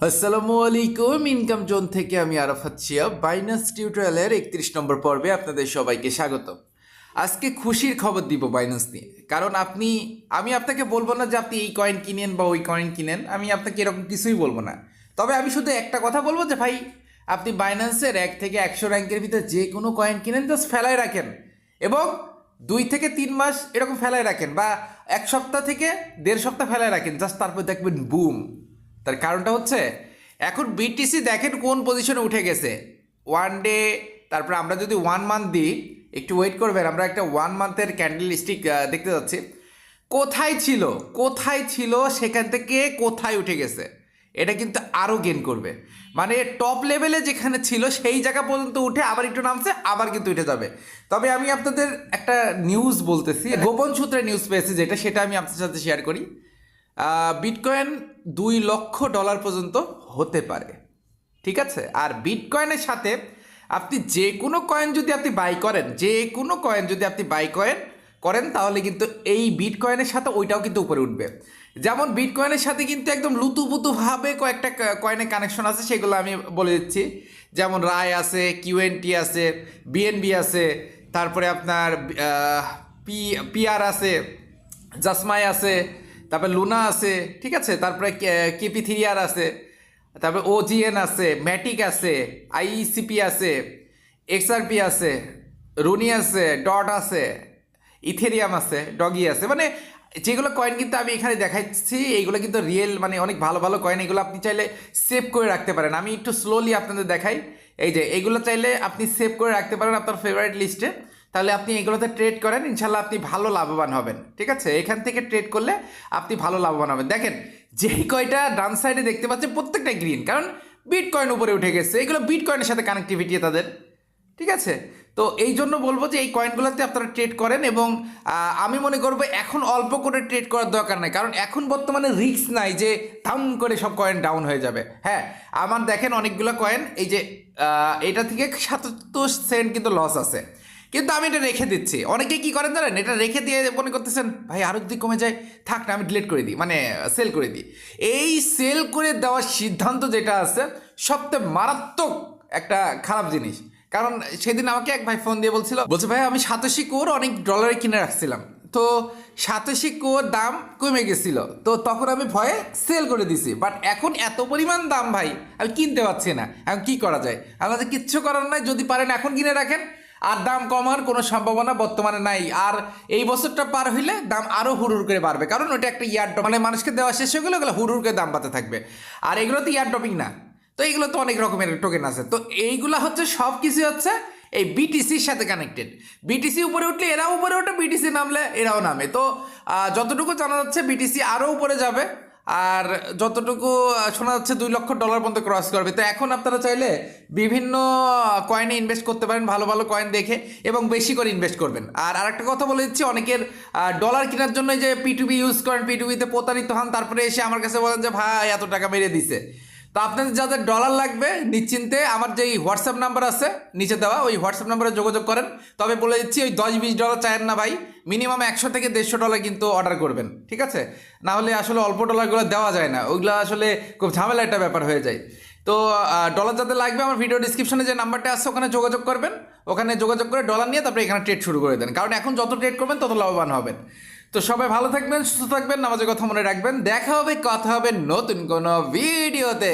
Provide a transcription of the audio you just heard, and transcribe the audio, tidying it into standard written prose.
আসসালামু আলাইকুম। Income zone থেকে আমি আরাফাত শিহাব বাইন্যান্স টিউটোরিয়ালের 31 নম্বর পর্বে আপনাদের সবাইকে স্বাগত। আজকে খুশির খবর দিব বাইন্যান্স নিয়ে, কারণ আমি আপনাকে বলবো না যে আপনি এই কয়েন কিনেন বা ওই কয়েন কিনেন, আমি আপনাকে এরকম কিছুই বলবো না। তবে আমি শুধু একটা কথা বলবো যে ভাই, আপনি বাইন্যান্সের 1 থেকে 100 র্যাঙ্কের ভিতরে যে কোনো কয়েন কিনেন, জাস্ট ফেলায় রাখেন এবং 2 থেকে 3 মাস এরকম ফেলায় রাখেন, বা 1 সপ্তাহ থেকে 1.5 সপ্তাহ ফেলায় রাখেন, জাস্ট তারপর দেখবেন বুম। তার কারণটা হচ্ছে এখন বিটিসি দেখেন কোন পজিশনে উঠে গেছে 1 ডে। তারপরে আমরা যদি 1 মান্থ দিই, একটু ওয়েট করবেন, আমরা একটা 1 মান্থের ক্যান্ডেল স্টিক দেখতে যাচ্ছি। কোথায় ছিল সেখান থেকে কোথায় উঠে গেছে, এটা কিন্তু আরও গেইন করবে। মানে টপ লেভেলে যেখানে ছিল সেই জায়গা পর্যন্ত উঠে আবার একটু নামছে, আবার কিন্তু উঠে যাবে। তবে আমি আপনাদের একটা নিউজ বলতেছি, গোপন সূত্রে নিউজ পেয়েছি যেটা, সেটা আমি আপনাদের সাথে শেয়ার করি। বিটকয়েন $2 লক্ষ পর্যন্ত হতে পারে, ঠিক আছে? আর বিটকয়েনের সাথে আপনি যে কোনো কয়েন যদি আপনি বাই করেন, তাহলে কিন্তু এই বিটকয়েনের সাথে ওইটাও কিন্তু উপরে উঠবে। যেমন বিটকয়েনের সাথে কিন্তু একদম লুতুপুতুভাবে কয়েকটা কয়েনের কানেকশন আছে, সেগুলো আমি বলে দিচ্ছি। যেমন রায় আছে, কিউএনটি আছে, বিএনবি আছে, তারপরে আপনার পিআর আছে, জাসমাই আছে, তারপরে লুনা আছে, ঠিক আছে? তারপরে কেপি3আর আছে, তারপরে ওজিএন আছে, ম্যাটিক আছে, আইসিপি আছে, এক্সআরপি আছে, রুনি আছে, ডট আছে, ইথেরিয়াম আছে, ডগি আছে। মানে যেগুলো কয়েন কিন্তু আমি এখানে দেখাচ্ছি, এইগুলো কিন্তু রিয়েল, মানে অনেক ভালো ভালো কয়েন। এগুলো আপনি চাইলে সেভ করে রাখতে পারেন। আমি একটু স্লোলি আপনাদের দেখাই। এই যে এইগুলো চাইলে আপনি সেভ করে রাখতে পারেন আপনার ফেভারিট লিস্টে। তাহলে আপনি এগুলোতে ট্রেড করেন, ইনশাল্লাহ আপনি ভালো লাভবান হবেন, ঠিক আছে? এখান থেকে ট্রেড করলে আপনি ভালো লাভবান হবেন। দেখেন যেই কয়টা ডান সাইডে দেখতে পাচ্ছেন প্রত্যেকটাই গ্রিন, কারণ বিটকয়েন উপরে উঠে গেছে। এগুলো বিটকয়েনের সাথে কানেক্টিভিটি তাদের, ঠিক আছে? তো এই জন্য বলবো যে এই কয়েনগুলোতে আপনারা ট্রেড করেন, এবং আমি মনে করবো এখন অল্প করে ট্রেড করার দরকার নাই, কারণ এখন বর্তমানে রিস্ক নাই যে দাম করে সব কয়েন ডাউন হয়ে যাবে। হ্যাঁ, আমার দেখেন অনেকগুলো কয়েন, এই যে এটা থেকে 77 সেন্ট কিন্তু লস আছে, কিন্তু আমি এটা রেখে দিচ্ছি। অনেকে কি করেন জানেন, এটা রেখে দিয়ে মনে করতেছেন ভাই আরও যদি কমে যায়, থাক না, আমি ডিলিট করে দিই, মানে সেল করে দিই। এই সেল করে দেওয়ার সিদ্ধান্ত যেটা আছে, সবচেয়ে মারাত্মক একটা খারাপ জিনিস। কারণ সেদিন আমাকে এক ভাই ফোন দিয়ে বলছে ভাই আমি 87 কোর অনেক ডলারে কিনে রাখছিলাম, তো 87 কোর দাম কমে গেছিল, তো তখন আমি ভয়ে সেল করে দিছি। বাট এখন এত পরিমাণ দাম ভাই, আমি কিনতে পারছি না। এখন কি করা যায়? আমাদের কিচ্ছু করার নাই, যদি পারেন এখন কিনে রাখেন। আর দাম কমার কোনো সম্ভাবনা বর্তমানে নাই। আর এই বছরটা পার হইলে দাম আরও হুড় করে বাড়বে, কারণ ওটা একটা ইয়ারড্রপ, মানে মানুষকে দেওয়া শেষ হয়ে গেলে ওগুলো হুড় করে দাম বাড়তে থাকবে। আর এগুলো তো ইয়ারড্রপিং না, তো এইগুলো তো অনেক রকমের টোকেন আছে। তো এইগুলা হচ্ছে সব কিছু হচ্ছে এই বিটিসির সাথে কানেক্টেড। বিটিসি উপরে উঠলে এরাও উপরে ওঠে, বিটিসি নামলে এরাও নামে। তো যতটুকু জানা যাচ্ছে বিটিসি আরও উপরে যাবে, আর যতটুকু শোনা যাচ্ছে $2 লক্ষ পর্যন্ত ক্রস করবে। তো এখন আপনারা চাইলে বিভিন্ন কয়েনে ইনভেস্ট করতে পারেন, ভালো ভালো কয়েন দেখে, এবং বেশি করে ইনভেস্ট করবেন। আর আরেকটা কথা বলে দিচ্ছি, অনেকের ডলার কেনার জন্য যে পিটুবি ইউজ করেন, পিটুবিতে প্রতারিত হন, তারপরে এসে আমার কাছে বলেন যে ভাই এত টাকা মেরে দিছে। তো আপনাদের যাদের ডলার লাগবে, নিশ্চিন্তে আমার যেই হোয়াটসঅ্যাপ নাম্বার আছে নিচে দেওয়া, ওই হোয়াটসঅ্যাপ নাম্বারে যোগাযোগ করেন। তবে বলে দিচ্ছি, ওই $10-20 চায়েন না ভাই, মিনিমাম 100 থেকে $150 কিন্তু অর্ডার করবেন, ঠিক আছে? না হলে আসলে অল্প ডলারগুলো দেওয়া যায় না, ওইগুলো আসলে খুব ঝামেলা একটা ব্যাপার হয়ে যায়। তো ডলার যাদের লাগবে, আমার ভিডিও ডিসক্রিপশনে যে নাম্বারটা আছে ওখানে যোগাযোগ করবেন। ওখানে যোগাযোগ করে ডলার নিয়ে তারপরে এখানে ট্রেড শুরু করে দেন, কারণ এখন যত ট্রেড করবেন তত লাভবান হবেন। তো সবাই ভালো থাকবেন, সুস্থ থাকবেন, নামাজের কথা মনে রাখবেন। দেখা হবে, কথা হবে নতুন কোনো ভিডিওতে।